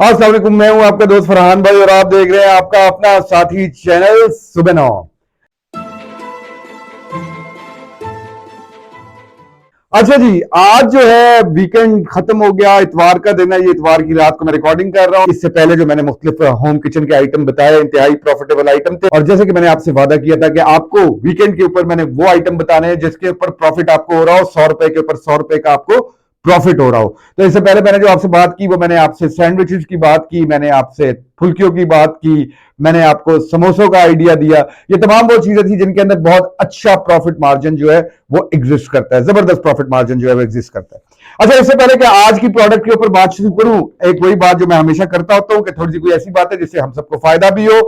अस्सलाम वालेकुम, मैं हूं आपका दोस्त फरहान भाई और आप देख रहे हैं आपका अपना साथी चैनल सुबह 9। अच्छा जी, आज जो है वीकेंड खत्म हो गया, इतवार का दिन है। ये इतवार की रात को मैं रिकॉर्डिंग कर रहा हूं। इससे पहले जो मैंने मुख्तलिफ होम किचन के आइटम बताए, इंतहाई प्रॉफिटेबल आइटम थे। और जैसे कि मैंने आपसे वादा किया था कि आपको वीकेंड के ऊपर मैंने वो आइटम बताने हैं जिसके ऊपर प्रॉफिट आपको हो रहा हो, 100 रुपए के ऊपर 100 रुपए का आपको प्रॉफिट हो रहा हो। तो इससे पहले मैंने जो आपसे बात की वो मैंने आपसे सैंडविचेस की बात की, मैंने आपसे फुल्कियों की बात की, मैंने आपको समोसों का आइडिया दिया। ये तमाम वो चीजें थी जिनके अंदर बहुत अच्छा प्रॉफिट मार्जिन जो है वो एग्जिस्ट करता है, जबरदस्त प्रॉफिट मार्जिन जो है वो एग्जिस्ट करता है। अच्छा, इससे पहले कि आज की प्रोडक्ट के ऊपर बात शुरू करूं, एक वही बात जो मैं हमेशा करता होता हूं कि थोड़ी सी कोई ऐसी बात है जिससे हम सबको फायदा भी हो।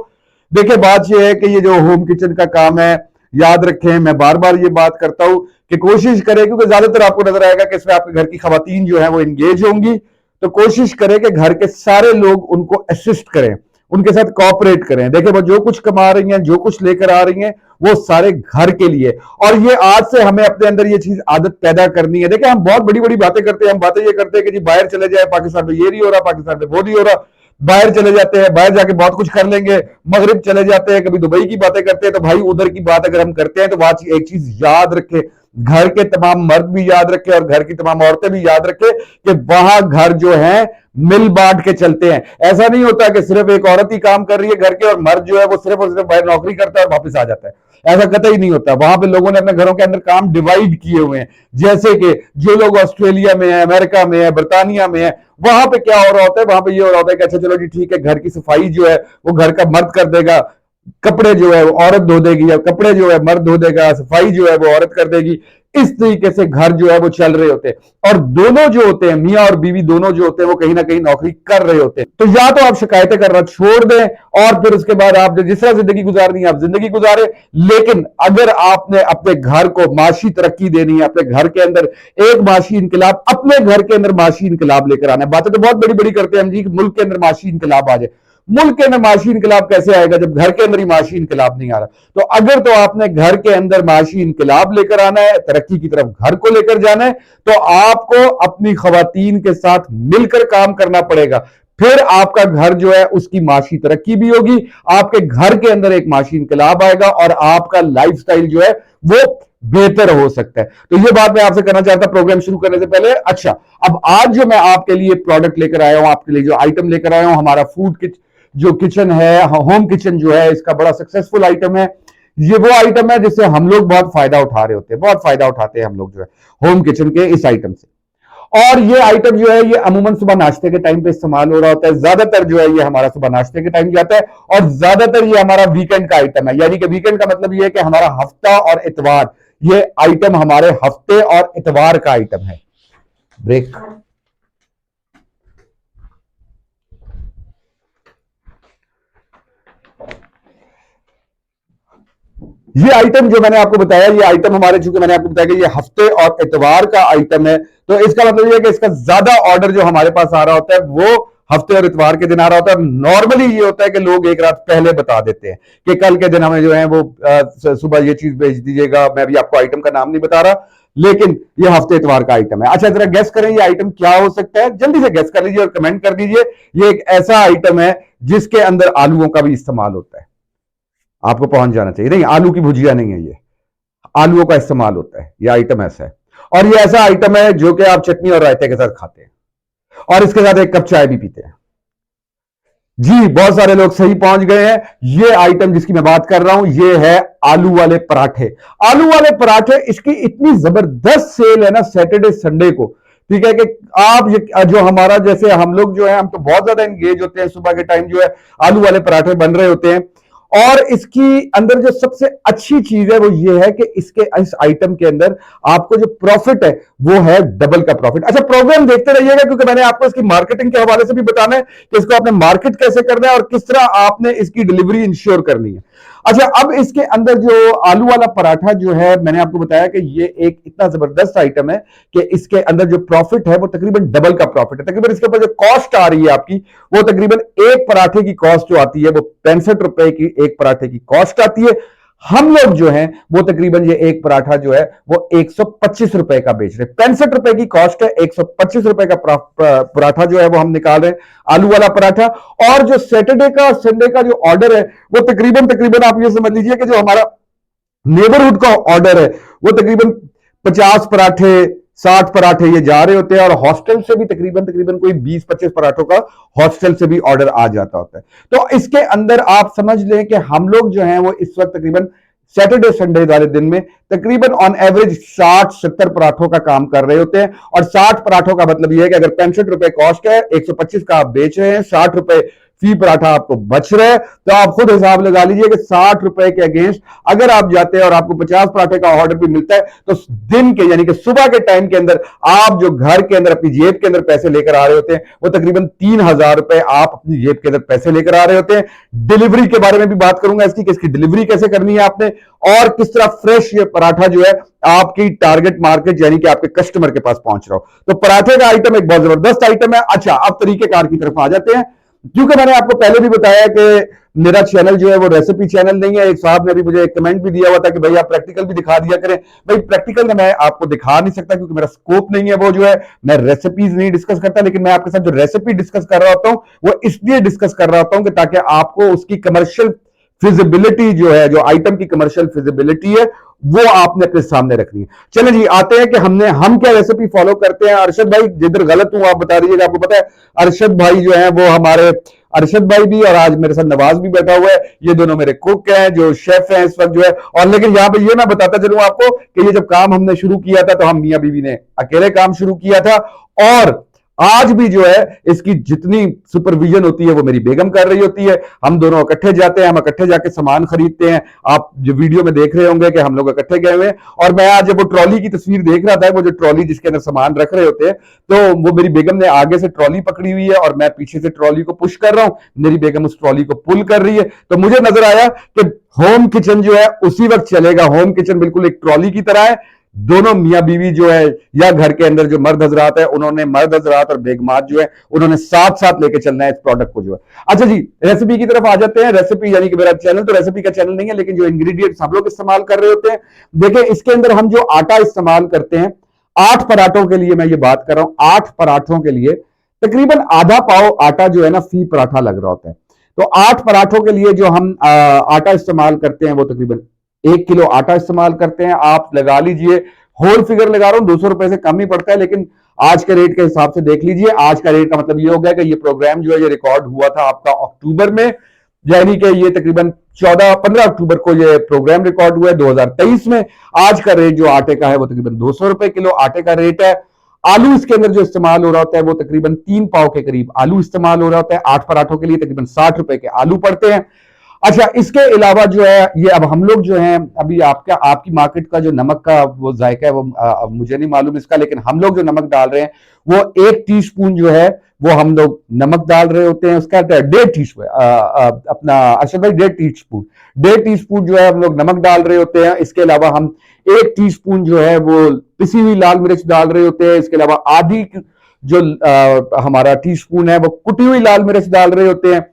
देखिए, बात यह है कि ये जो होम किचन का काम है, याद रखें, मैं बार बार ये बात करता हूं कि कोशिश करें, क्योंकि ज्यादातर आपको नजर आएगा कि इसमें आपके घर की खवातीन जो है वो एंगेज होंगी, तो कोशिश करें कि घर के सारे लोग उनको असिस्ट करें, उनके साथ कोऑपरेट करें। देखिए, वो जो कुछ कमा रही हैं, जो कुछ लेकर आ रही हैं, वो सारे घर के लिए। और ये आज से हमें अपने अंदर ये चीज आदत पैदा करनी है। देखिए, हम बहुत बड़ी बड़ी बातें करते हैं, हम बातें ये करते हैं कि जी बाहर चले जाए, पाकिस्तान में ये नहीं हो रहा, पाकिस्तान में वो नहीं हो रहा, बाहर चले जाते हैं, बाहर जाके बहुत कुछ कर लेंगे, मगरिब चले जाते हैं, कभी दुबई की बातें करते हैं। तो भाई, उधर की बात अगर हम करते हैं तो बात एक चीज याद रखे, घर के तमाम मर्द भी याद रखे और घर की तमाम औरतें भी याद रखे कि वहां घर जो है मिल बांट के चलते हैं। ऐसा नहीं होता कि सिर्फ एक औरत ही काम कर रही है घर के और मर्द जो है वो सिर्फ और सिर्फ बाहर नौकरी करता है और वापस आ जाता है। ऐसा कतई नहीं होता। वहां पे लोगों ने अपने घरों के अंदर काम डिवाइड किए हुए हैं। जैसे कि जो लोग ऑस्ट्रेलिया में है, अमेरिका में है, बर्तानिया में है, वहां पे क्या हो रहा होता है, वहां पे ये हो रहा होता है कि अच्छा चलो जी ठीक है, घर की सफाई जो है वो घर का मर्द कर देगा, कपड़े जो है वो औरत धो देगी, या कपड़े जो है मर्द धो देगा, सफाई जो है वो औरत कर देगी। इस तरीके से घर जो है वो चल रहे होते हैं। और दोनों जो होते हैं, मियां और बीवी दोनों जो होते हैं, वो कहीं ना कहीं नौकरी कर रहे होते हैं। तो या तो आप शिकायतें करना छोड़ दें और फिर उसके बाद आप जिस तरह जिंदगी गुजारनी है आप जिंदगी गुजारें। लेकिन अगर आपने अपने घर को माशी तरक्की देनी है, अपने घर के अंदर एक माशी इनकलाब, अपने घर के अंदर माशी इनकलाब लेकर आना है। बातें तो बहुत बड़ी बड़ी करते हैं हम जी, मुल्क के अंदर माशी इनकलाब आ जाए। मुल्क के अंदर माशी इनकलाब कैसे आएगा जब घर के अंदर ही माशी इनकलाब नहीं आ रहा? तो अगर तो आपने घर के अंदर माशी इनकलाब लेकर आना है, तरक्की की तरफ घर को लेकर जाना है, तो आपको अपनी खवातीन के साथ मिलकर काम करना पड़ेगा। फिर आपका घर जो है उसकी माशी तरक्की भी होगी, आपके घर के अंदर एक माशी इनकलाब आएगा और आपका लाइफस्टाइल जो है वो बेहतर हो सकता है। तो ये बात मैं आपसे करना चाहता प्रोग्राम शुरू करने से पहले। अच्छा, अब आज जो मैं आपके लिए प्रोडक्ट लेकर आया हूं, आपके लिए जो आइटम लेकर आया हूं, हमारा फूड किट जो किचन है, होम किचन जो है, इसका बड़ा सक्सेसफुल आइटम है। ये वो आइटम है जिससे हम लोग बहुत फायदा उठा रहे होते हैं, बहुत फायदा उठाते हैं हम लोग जो है होम किचन के इस आइटम से। और ये आइटम जो है ये अमूमन सुबह नाश्ते के टाइम पे इस्तेमाल हो रहा होता है। ज्यादातर जो है ये हमारा सुबह नाश्ते के टाइम जाता है और ज्यादातर ये हमारा वीकेंड का आइटम है। यानी कि वीकेंड का मतलब ये है कि हमारा हफ्ता और इतवार, ये आइटम हमारे हफ्ते और इतवार का आइटम है। ब्रेक। ये आइटम जो मैंने आपको बताया, ये आइटम हमारे, चूंकि मैंने आपको बताया कि ये हफ्ते और इतवार का आइटम है, तो इसका मतलब ये है कि इसका ज्यादा ऑर्डर जो हमारे पास आ रहा होता है वो हफ्ते और इतवार के दिन आ रहा होता है। नॉर्मली ये होता है कि लोग एक रात पहले बता देते हैं कि कल के दिन हमें जो है वो सुबह ये चीज भेज दीजिएगा। मैं भी आपको आइटम का नाम नहीं बता रहा, लेकिन ये हफ्ते इतवार का आइटम है। अच्छा, जरा गेस करें ये आइटम क्या हो सकता है? जल्दी से गेस कर लीजिए और कमेंट कर दीजिए। ये एक ऐसा आइटम है जिसके अंदर आलूओं का भी इस्तेमाल होता है। आपको पहुंच जाना चाहिए। नहीं, आलू की भुजिया नहीं है ये, आलूओं का इस्तेमाल होता है। ये आइटम ऐसा है, और ये ऐसा आइटम है जो कि आप चटनी और रायते के साथ खाते हैं और इसके साथ एक कप चाय भी पीते हैं। जी, बहुत सारे लोग सही पहुंच गए हैं। ये आइटम जिसकी मैं बात कर रहा हूं ये है आलू वाले पराठे। आलू वाले पराठे, इसकी इतनी जबरदस्त सेल है ना सैटरडे संडे को, ठीक है, कि आप ये जो हमारा, जैसे हम लोग जो है हम तो बहुत ज्यादा एंगेज होते हैं सुबह के टाइम, जो है आलू वाले पराठे बन रहे होते हैं। और इसकी अंदर जो सबसे अच्छी चीज है वो ये है कि इसके इस आइटम के अंदर आपको जो प्रॉफिट है वो है डबल का प्रॉफिट। अच्छा, प्रोग्राम देखते रहिएगा क्योंकि मैंने आपको इसकी मार्केटिंग के हवाले से भी बताना है कि इसको आपने मार्केट कैसे करना है और किस तरह आपने इसकी डिलीवरी इंश्योर करनी है। अच्छा, अब इसके अंदर जो आलू वाला पराठा जो है, मैंने आपको बताया कि ये एक इतना जबरदस्त आइटम है कि इसके अंदर जो प्रॉफिट है वो तकरीबन डबल का प्रॉफिट है। तकरीबन इसके ऊपर जो कॉस्ट आ रही है आपकी, वो तकरीबन एक पराठे की कॉस्ट जो आती है वो 65 रुपए की एक पराठे की कॉस्ट आती है। हम लोग जो हैं वो तकरीबन ये एक पराठा जो है वो 125 रुपए का बेच रहे हैं। 65 रुपए की कॉस्ट है, 125 रुपए का पराठा जो है वो हम निकाल रहे हैं, आलू वाला पराठा। और जो सैटरडे का संडे का जो ऑर्डर है वो तकरीबन तकरीबन आप ये समझ लीजिए कि जो हमारा नेबरहुड का ऑर्डर है वो तकरीबन 50 पराठे 60 पराठे ये जा रहे होते हैं, और हॉस्टल से भी तकरीबन तकरीबन कोई 20-25 पराठों का हॉस्टल से भी ऑर्डर आ जाता होता है। तो इसके अंदर आप समझ लें कि हम लोग जो हैं वो इस वक्त तकरीबन सैटरडे संडे वाले दिन में तकरीबन ऑन एवरेज 60-70 पराठों का काम कर रहे होते हैं। और 60 पराठों का मतलब यह है कि अगर 65 रुपए कॉस्ट है, 125 का आप बेच रहे हैं, 60 रुपए फी पराठा आपको बच रहा है, तो आप खुद हिसाब लगा लीजिए कि 60 रुपए के अगेंस्ट अगर आप जाते हैं और आपको 50 पराठे का ऑर्डर भी मिलता है, तो दिन के यानी कि सुबह के टाइम के अंदर आप जो घर के अंदर अपनी जेब के अंदर पैसे लेकर आ रहे होते हैं वो तकरीबन 3000 रुपए आप अपनी जेब के अंदर पैसे लेकर आ रहे होते हैं। डिलीवरी के बारे में भी बात करूंगा इसकी, किसकी डिलीवरी कैसे करनी है आपने, और किस तरह फ्रेश ये पराठा जो है आपकी टारगेट मार्केट यानी कि आपके कस्टमर के पास पहुंच रहा हो। तो पराठे का आइटम एक बहुत जबरदस्त आइटम है। अच्छा, अब तरीकेकार की तरफ आ जाते हैं। क्योंकि मैंने आपको पहले भी बताया कि मेरा चैनल जो है वो रेसिपी चैनल नहीं है। एक साहब ने भी मुझे एक कमेंट भी दिया हुआ था कि भाई आप प्रैक्टिकल भी दिखा दिया करें। भाई प्रैक्टिकल में मैं आपको दिखा नहीं सकता क्योंकि मेरा स्कोप नहीं है, वो जो है मैं रेसिपीज नहीं डिस्कस करता, लेकिन मैं आपके साथ जो रेसिपी डिस्कस कर रहा होता हूं वो इसलिए डिस्कस कर रहा होता हूं कि ताकि आपको उसकी कमर्शियल फिजिबिलिटी जो है, जो आइटम की कमर्शियल फिजिबिलिटी है, वो आपने अपने सामने रखनी है। चलिए जी, आते हैं कि हम क्या रेसिपी फॉलो करते हैं। अरशद भाई जिधर गलत हूं आप बता दीजिएगा। आपको पता है अरशद भाई जो है वो हमारे अरशद भाई भी, और आज मेरे साथ नवाज भी बैठा हुआ है, ये दोनों मेरे कुक हैं जो शेफ हैं इस वक्त जो है। और लेकिन यहां पे ये मैं बताता चलूं आपको कि ये जब काम हमने शुरू किया था तो हम मियां बीवी ने अकेले काम शुरू किया था, और आज भी जो है इसकी जितनी सुपरविजन होती है वो मेरी बेगम कर रही होती है। हम दोनों इकट्ठे जाते हैं, हम इकट्ठे जाके सामान खरीदते हैं। आप जो वीडियो में देख रहे होंगे कि हम लोग इकट्ठे गए हुए हैं। और मैं आज जब वो ट्रॉली की तस्वीर देख रहा था, वो जो ट्रॉली जिसके अंदर सामान रख रहे होते हैं, तो वो मेरी बेगम ने आगे से ट्रॉली पकड़ी हुई है और मैं पीछे से ट्रॉली को पुश कर रहा हूं, मेरी बेगम उस ट्रॉली को पुल कर रही है। तो मुझे नजर आया कि होम किचन जो है उसी वक्त चलेगा। होम किचन बिल्कुल एक ट्रॉली की तरह है। दोनों मियां बीवी जो है या घर के अंदर जो मर्द हजरात है, उन्होंने मर्द हजरात और बेगमात जो है उन्होंने साथ साथ लेके चलना है इस प्रोडक्ट को जो है। अच्छा जी, रेसिपी की तरफ आ जाते हैं। रेसिपी यानी कि मेरा चैनल तो रेसिपी का चैनल नहीं है, लेकिन जो इंग्रेडिएंट्स हम लोग इस्तेमाल कर रहे होते हैं, देखिए इसके अंदर हम जो आटा इस्तेमाल करते हैं 8 पराठों के लिए, मैं ये बात कर रहा हूं 8 पराठों के लिए तकरीबन आधा पाव आटा जो है ना फी पराठा लग रहा होता है। तो 8 पराठों के लिए जो हम आटा इस्तेमाल करते हैं वो तकरीबन 1 किलो आटा इस्तेमाल करते हैं। आप लगा लीजिए, होल फिगर लगा रहा हूं, 200 रुपए से कम ही पड़ता है, लेकिन आज के रेट के हिसाब से देख लीजिए। आज का रेट का मतलब ये हो गया कि ये प्रोग्राम जो है ये रिकॉर्ड हुआ था आपका अक्टूबर में, यानी कि ये तकरीबन 14-15 अक्टूबर को ये प्रोग्राम रिकॉर्ड हुआ है 2023 में। आज का रेट जो आटे का है वो तकरीबन 200 रुपए किलो आटे का रेट है। आलू इसके अंदर जो इस्तेमाल हो रहा होता है वो तकरीबन 3 पाव के करीब आलू इस्तेमाल हो रहा होता है। 8 पराठों के लिए तकरीबन 60 रुपए के आलू पड़ते हैं। अच्छा, इसके अलावा जो है ये अब हम लोग जो हैं, अभी आपकी मार्केट का जो नमक का वो जायका है वो मुझे नहीं मालूम इसका, लेकिन हम लोग जो नमक डाल रहे हैं वो 1 टीस्पून जो है वो हम लोग नमक डाल रहे होते हैं। उसका 1.5 टीस्पून अपना अरशद भाई 1.5 टीस्पून जो है हम लोग नमक डाल रहे होते हैं। इसके अलावा हम 1 टीस्पून जो है वो पिसी हुई लाल मिर्च डाल रहे होते हैं। इसके अलावा आधी जो हमारा टीस्पून है वो कुटी हुई लाल मिर्च डाल रहे होते हैं।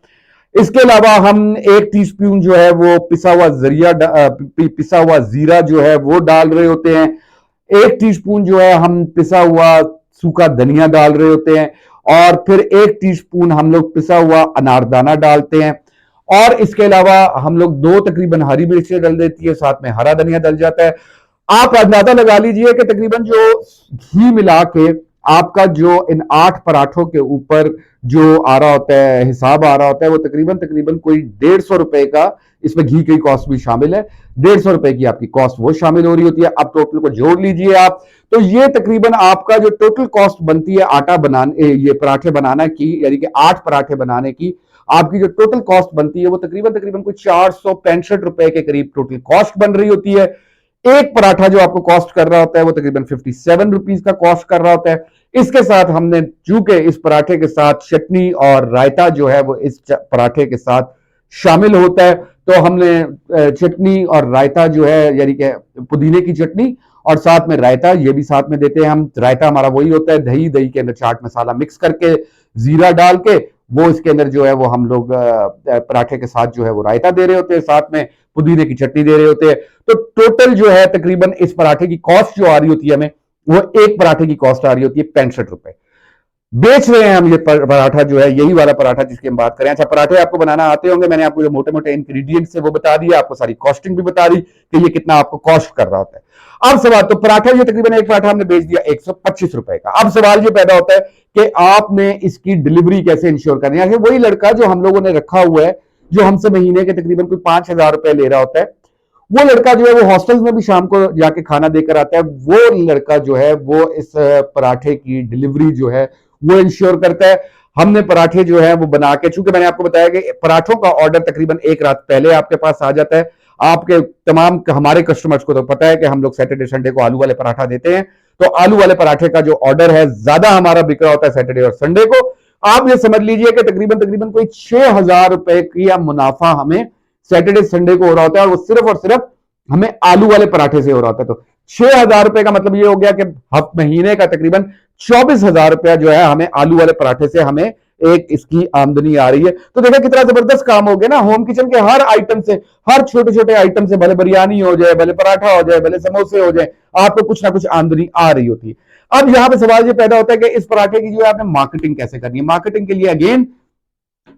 इसके अलावा हम 1 टीस्पून जो है वो पिसा हुआ जीरा जो है वो डाल रहे होते हैं। 1 टीस्पून जो है हम पिसा हुआ सूखा धनिया डाल रहे होते हैं, और फिर 1 टीस्पून हम लोग पिसा हुआ अनारदाना डालते हैं। और इसके अलावा हम लोग 2 तकरीबन हरी मिर्चें डाल देती है, साथ में हरा धनिया डल जाता है। आप अंदाजा लगा लीजिए कि तकरीबन जो घी मिला के आपका जो इन 8 पराठों के ऊपर जो आ रहा होता है, हिसाब आ रहा होता है, वो तकरीबन तकरीबन कोई 150 रुपए का, इसमें घी की कॉस्ट भी शामिल है, 150 रुपए की आपकी कॉस्ट वो शामिल हो रही होती है। अब टोटल को जोड़ लीजिए आप, तो ये तकरीबन आपका जो टोटल कॉस्ट बनती है आटा बनाने, ये पराठे बनाना की, यानी कि 8 पराठे बनाने की आपकी जो टोटल कॉस्ट बनती है वो तकरीबन तकरीबन कोई 465 रुपए के करीब टोटल कॉस्ट बन रही होती है। एक पराठा जो आपको कॉस्ट कर रहा होता है वो तकरीबन 57 रुपीज का कॉस्ट कर रहा होता है। इसके साथ हमने, चूंकि इस पराठे के साथ चटनी और रायता जो है वो इस पराठे के साथ शामिल होता है, तो हमने चटनी और रायता जो है, यानी कि पुदीने की चटनी और साथ में रायता, ये भी साथ में देते हैं हम। रायता हमारा वही होता है, दही के अंदर चाट मसाला मिक्स करके, जीरा डाल के वो इसके अंदर जो है वो हम लोग पराठे के साथ जो है वो रायता दे रहे होते हैं। साथ में पुदीने की चटनी दे रहे होते हैं। तो टोटल जो है तकरीबन इस पराठे की कॉस्ट जो आ रही होती है हमें, वो एक पराठे की कॉस्ट आ रही होती है 65 रुपए। बेच रहे हैं हम ये पराठा जो है, यही वाला पराठा जिसकी हम बात करें। अच्छा, पराठे आपको बनाना आते होंगे, मैंने आपको जो मोटे मोटे इंग्रेडिएंट्स है वो बता दिया, आपको सारी कॉस्टिंग भी बता दी कि ये कितना आपको कॉस्ट कर रहा होता है। अब सवाल, तो पराठा ये तकरीबन एक पराठा हमने बेच दिया 125 रुपए का। अब सवाल ये पैदा होता है कि आपने इसकी डिलीवरी कैसे इंश्योर करनी है। वही लड़का जो हम लोगों ने रखा हुआ है, जो हमसे महीने के तकरीबन कोई 5,000 रुपए ले रहा होता है, वो लड़का जो है वो हॉस्टल्स में भी शाम को जाके खाना देकर आता है। वो लड़का जो है वो इस पराठे की डिलीवरी जो है वो इंश्योर करता है। हमने पराठे जो है वो बना के, चूंकि मैंने आपको बताया कि पराठों का ऑर्डर तकरीबन एक रात पहले आपके पास आ जाता है। आपके तमाम हमारे कस्टमर्स को तो पता है कि हम लोग सैटरडे संडे को आलू वाले पराठा देते हैं, तो आलू वाले पराठे का जो ऑर्डर है ज्यादा हमारा बिक रहा होता है सैटरडे और संडे को। आप ये समझ लीजिए कि तकरीबन तकरीबन कोई 6,000 रुपए की मुनाफा हमें सैटरडे संडे को हो रहा होता है, और वो सिर्फ और सिर्फ हमें आलू वाले पराठे से हो रहा होता है। तो 6,000 रुपए का मतलब ये हो गया कि महीने का तकरीबन 24,000 रुपया जो है हमें आलू वाले पराठे से हमें एक इसकी आमदनी आ रही है। तो देखा कितना जबरदस्त काम हो गया ना। होम किचन के हर आइटम से, हर छोटे छोटे आइटम से, भले बिरयानी हो जाए, भले पराठा हो जाए, भले समोसे हो जाए, आपको कुछ ना कुछ आमदनी आ रही होती है। अब यहां पे सवाल ये पैदा होता है कि इस पराठे की जो है आपने मार्केटिंग कैसे करनी है। मार्केटिंग के लिए अगेन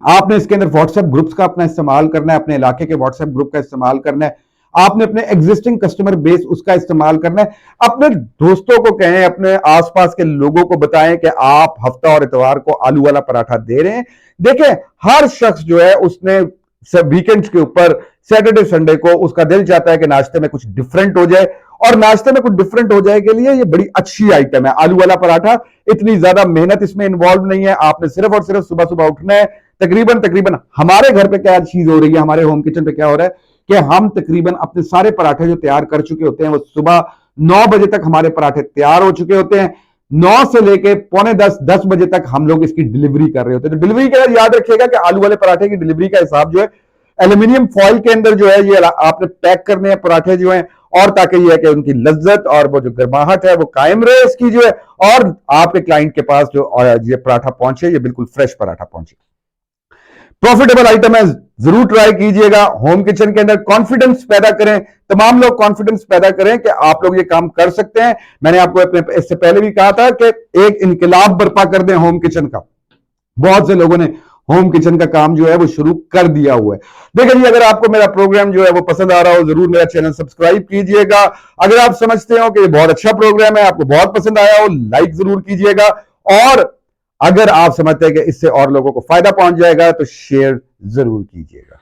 आपने इसके अंदर व्हाट्सएप ग्रुप्स का अपना इस्तेमाल करना है, अपने इलाके के व्हाट्सएप ग्रुप का इस्तेमाल करना है, आपने अपने एग्जिस्टिंग कस्टमर बेस उसका इस्तेमाल करना है। अपने दोस्तों को कहें, अपने आसपास के लोगों को बताएं कि आप हफ्ता और इतवार को आलू वाला पराठा दे रहे हैं। देखें, हर शख्स जो है उसने वीकेंड्स के ऊपर सैटरडे संडे को उसका दिल चाहता है कि नाश्ते में कुछ डिफरेंट हो जाए, और नाश्ते में कुछ डिफरेंट हो जाए के लिए ये बड़ी अच्छी आइटम है आलू वाला पराठा। इतनी ज्यादा मेहनत इसमें इन्वॉल्व नहीं है, आपने सिर्फ और सिर्फ सुबह सुबह उठना है। तकरीबन हमारे घर पे क्या चीज हो रही है, हमारे होम किचन पे क्या हो रहा है कि हम तकरीबन अपने सारे पराठे जो तैयार कर चुके होते हैं, वो सुबह 9 बजे तक हमारे पराठे तैयार हो चुके होते हैं। 9 से लेके पौने 10 बजे तक हम लोग इसकी डिलीवरी कर रहे होते हैं। तो डिलीवरी के बाद याद रखिएगा कि आलू वाले पराठे की डिलीवरी का हिसाब जो है एल्यूमिनियम फॉइल के अंदर जो है ये आपने पैक करने हैं पराठे जो हैं, और ताकि ये है कि उनकी लज्जत और वो जो गर्माहट है वो कायम रहे इसकी जो है, और आपके क्लाइंट के पास जो ये पराठा पहुंचे, ये बिल्कुल फ्रेश पराठा पहुंचे। प्रॉफिटेबल आइटम है, जरूर ट्राई कीजिएगा। होम किचन के अंदर कॉन्फिडेंस पैदा करें, तमाम लोग कॉन्फिडेंस पैदा करें कि आप लोग ये काम कर सकते हैं। मैंने आपको अपने इससे पहले भी कहा था कि एक इनकलाब बर्पा कर दें होम किचन का। बहुत से लोगों ने होम किचन का काम जो है वो शुरू कर दिया हुआ है। देखिए जी, अगर आपको मेरा प्रोग्राम जो है वो पसंद आ रहा हो, जरूर मेरा चैनल सब्सक्राइब कीजिएगा। अगर आप समझते हो कि ये बहुत अच्छा प्रोग्राम है, आपको बहुत पसंद आया हो, लाइक जरूर कीजिएगा। और अगर आप समझते हैं कि इससे और लोगों को फायदा पहुंच जाएगा तो शेयर जरूर कीजिएगा।